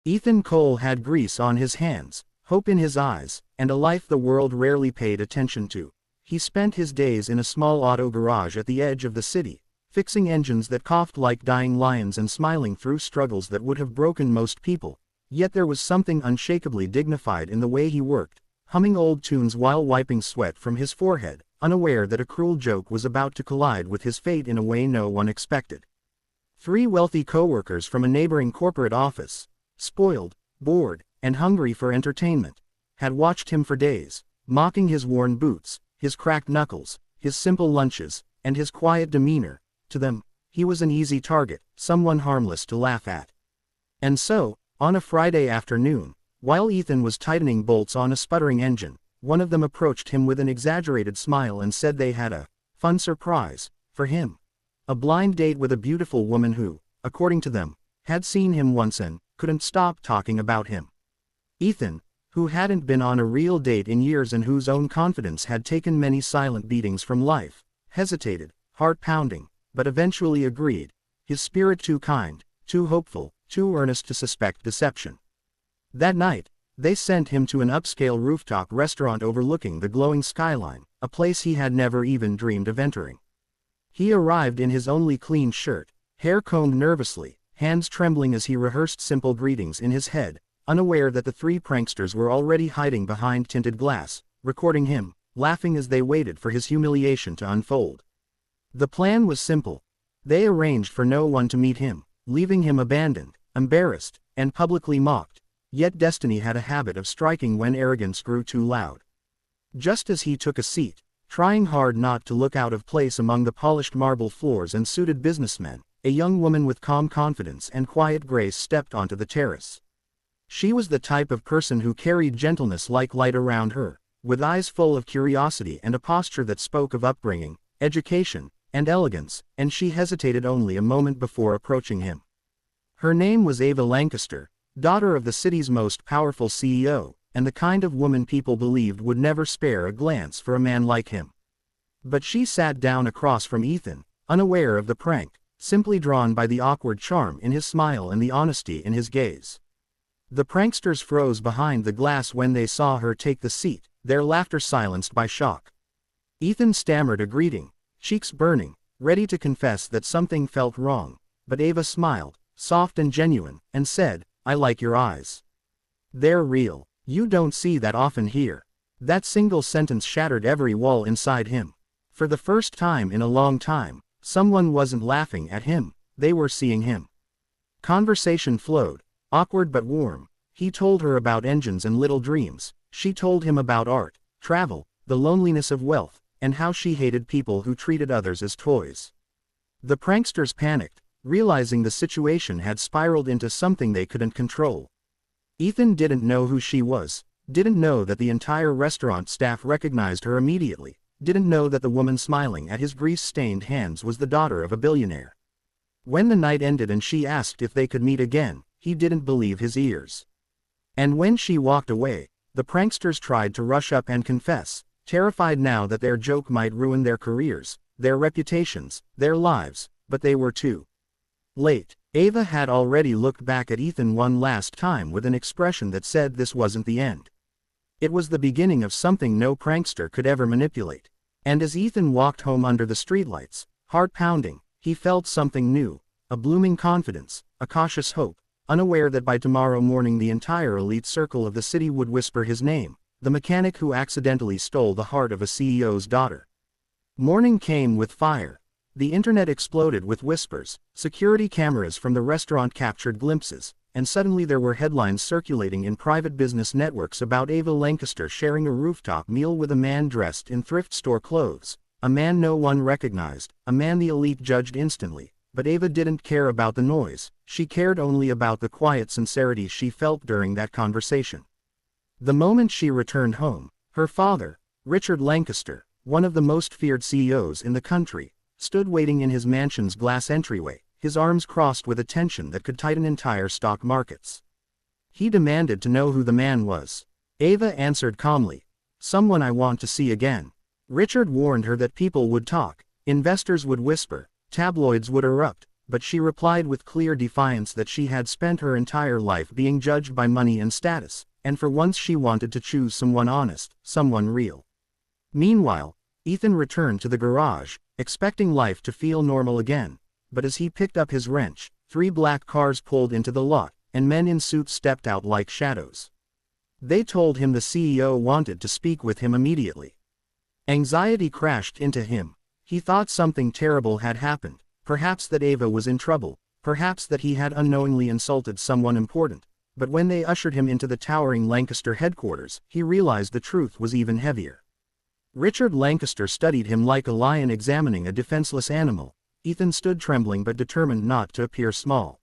Ethan Cole had grease on his hands, hope in his eyes, and a life the world rarely paid attention to. He spent his days in a small auto garage at the edge of the city, fixing engines that coughed like dying lions and smiling through struggles that would have broken most people. Yet there was something unshakably dignified in the way he worked, humming old tunes while wiping sweat from his forehead, unaware that a cruel joke was about to collide with his fate in a way no one expected. 3 wealthy co-workers from a neighboring corporate office, spoiled, bored, and hungry for entertainment, had watched him for days, mocking his worn boots, his cracked knuckles, his simple lunches, and his quiet demeanor. To them, he was an easy target, someone harmless to laugh at. And so, on a Friday afternoon, while Ethan was tightening bolts on a sputtering engine, one of them approached him with an exaggerated smile and said they had a fun surprise for him. A blind date with a beautiful woman who, according to them, had seen him once and couldn't stop talking about him. Ethan, who hadn't been on a real date in years and whose own confidence had taken many silent beatings from life, hesitated, heart pounding, but eventually agreed, his spirit too kind, too hopeful, too earnest to suspect deception. That night, they sent him to an upscale rooftop restaurant overlooking the glowing skyline, a place he had never even dreamed of entering. He arrived in his only clean shirt, hair combed nervously, hands trembling as he rehearsed simple greetings in his head, unaware that the 3 pranksters were already hiding behind tinted glass, recording him, laughing as they waited for his humiliation to unfold. The plan was simple. They arranged for no one to meet him, leaving him abandoned, embarrassed, and publicly mocked. Yet destiny had a habit of striking when arrogance grew too loud. Just as he took a seat, trying hard not to look out of place among the polished marble floors and suited businessmen, a young woman with calm confidence and quiet grace stepped onto the terrace. She was the type of person who carried gentleness like light around her, with eyes full of curiosity and a posture that spoke of upbringing, education, and elegance, and she hesitated only a moment before approaching him. Her name was Ava Lancaster, daughter of the city's most powerful CEO, and the kind of woman people believed would never spare a glance for a man like him. But she sat down across from Ethan, unaware of the prank, simply drawn by the awkward charm in his smile and the honesty in his gaze. The pranksters froze behind the glass when they saw her take the seat, their laughter silenced by shock. Ethan stammered a greeting, cheeks burning, ready to confess that something felt wrong, but Ava smiled, soft and genuine, and said, "I like your eyes. They're real. You don't see that often here." That single sentence shattered every wall inside him. For the first time in a long time, someone wasn't laughing at him, they were seeing him. Conversation flowed, awkward but warm. He told her about engines and little dreams, she told him about art, travel, the loneliness of wealth, and how she hated people who treated others as toys. The pranksters panicked, realizing the situation had spiraled into something they couldn't control. Ethan didn't know who she was, didn't know that the entire restaurant staff recognized her immediately, didn't know that the woman smiling at his grease-stained hands was the daughter of a billionaire. When the night ended and she asked if they could meet again, he didn't believe his ears. And when she walked away, the pranksters tried to rush up and confess, terrified now that their joke might ruin their careers, their reputations, their lives, but they were too late. Ava had already looked back at Ethan one last time with an expression that said this wasn't the end. It was the beginning of something no prankster could ever manipulate. And as Ethan walked home under the streetlights, heart pounding, he felt something new, a blooming confidence, a cautious hope, unaware that by tomorrow morning the entire elite circle of the city would whisper his name, the mechanic who accidentally stole the heart of a CEO's daughter. Morning came with fire. The internet exploded with whispers, security cameras from the restaurant captured glimpses, and suddenly there were headlines circulating in private business networks about Ava Lancaster sharing a rooftop meal with a man dressed in thrift store clothes, a man no one recognized, a man the elite judged instantly. But Ava didn't care about the noise, she cared only about the quiet sincerity she felt during that conversation. The moment she returned home, her father, Richard Lancaster, one of the most feared CEOs in the country, stood waiting in his mansion's glass entryway, his arms crossed with a tension that could tighten entire stock markets. He demanded to know who the man was. Ava answered calmly, "Someone I want to see again." Richard warned her that people would talk, investors would whisper, tabloids would erupt, but she replied with clear defiance that she had spent her entire life being judged by money and status, and for once she wanted to choose someone honest, someone real. Meanwhile, Ethan returned to the garage, expecting life to feel normal again, but as he picked up his wrench, 3 black cars pulled into the lot, and men in suits stepped out like shadows. They told him the CEO wanted to speak with him immediately. Anxiety crashed into him. He thought something terrible had happened, perhaps that Ava was in trouble, perhaps that he had unknowingly insulted someone important, but when they ushered him into the towering Lancaster headquarters, he realized the truth was even heavier. Richard Lancaster studied him like a lion examining a defenseless animal. Ethan stood trembling but determined not to appear small.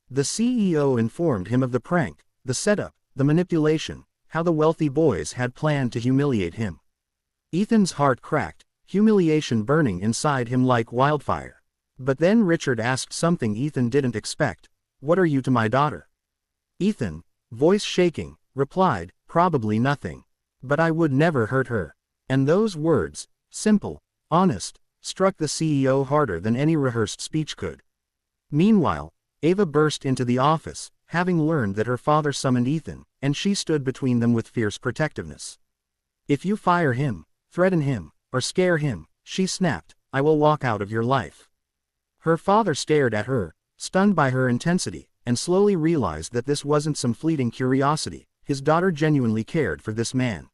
The CEO informed him of the prank, the setup, the manipulation, how the wealthy boys had planned to humiliate him. Ethan's heart cracked, humiliation burning inside him like wildfire. But then Richard asked something Ethan didn't expect. "What are you to my daughter?" Ethan, voice shaking, replied, "Probably nothing. But I would never hurt her." And those words, simple, honest, struck the CEO harder than any rehearsed speech could. Meanwhile, Ava burst into the office, having learned that her father summoned Ethan, and she stood between them with fierce protectiveness. "If you fire him, threaten him, or scare him," she snapped, "I will walk out of your life." Her father stared at her, stunned by her intensity, and slowly realized that this wasn't some fleeting curiosity. His daughter genuinely cared for this man.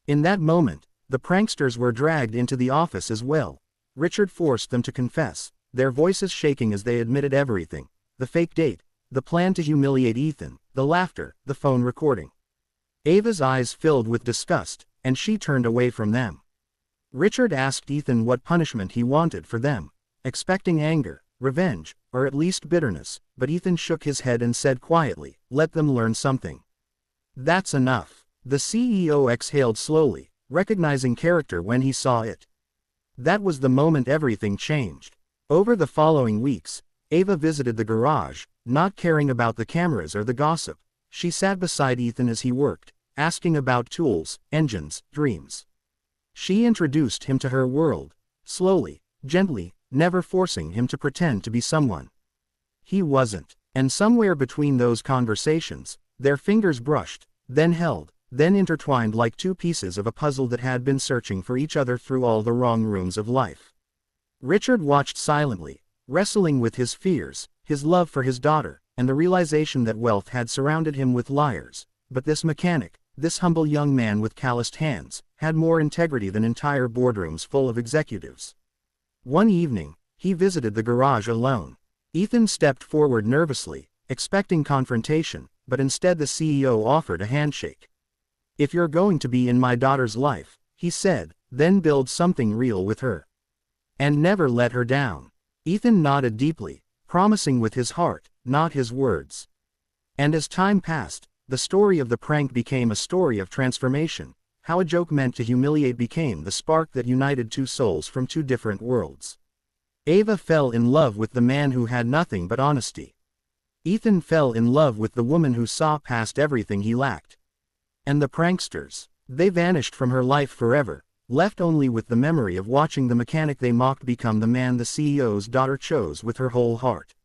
In that moment, the pranksters were dragged into the office as well. Richard forced them to confess, their voices shaking as they admitted everything: the fake date, the plan to humiliate Ethan, the laughter, the phone recording. Ava's eyes filled with disgust, and she turned away from them. Richard asked Ethan what punishment he wanted for them, expecting anger, revenge, or at least bitterness, but Ethan shook his head and said quietly, "Let them learn something." "That's enough." The CEO exhaled slowly, recognizing character when he saw it. That was the moment everything changed. Over the following weeks, Ava visited the garage, not caring about the cameras or the gossip. She sat beside Ethan as he worked, asking about tools, engines, dreams. She introduced him to her world, slowly, gently, never forcing him to pretend to be someone he wasn't. And somewhere between those conversations, their fingers brushed, then held, then intertwined like 2 pieces of a puzzle that had been searching for each other through all the wrong rooms of life. Richard watched silently, wrestling with his fears, his love for his daughter, and the realization that wealth had surrounded him with liars, but this mechanic, this humble young man with calloused hands, had more integrity than entire boardrooms full of executives. One evening, he visited the garage alone. Ethan stepped forward nervously, expecting confrontation, but instead the CEO offered a handshake. "If you're going to be in my daughter's life," he said, "then build something real with her. And never let her down." Ethan nodded deeply, promising with his heart, not his words. And as time passed, the story of the prank became a story of transformation. How a joke meant to humiliate became the spark that united 2 souls from 2 different worlds. Ava fell in love with the man who had nothing but honesty. Ethan fell in love with the woman who saw past everything he lacked. And the pranksters, they vanished from her life forever, left only with the memory of watching the mechanic they mocked become the man the CEO's daughter chose with her whole heart.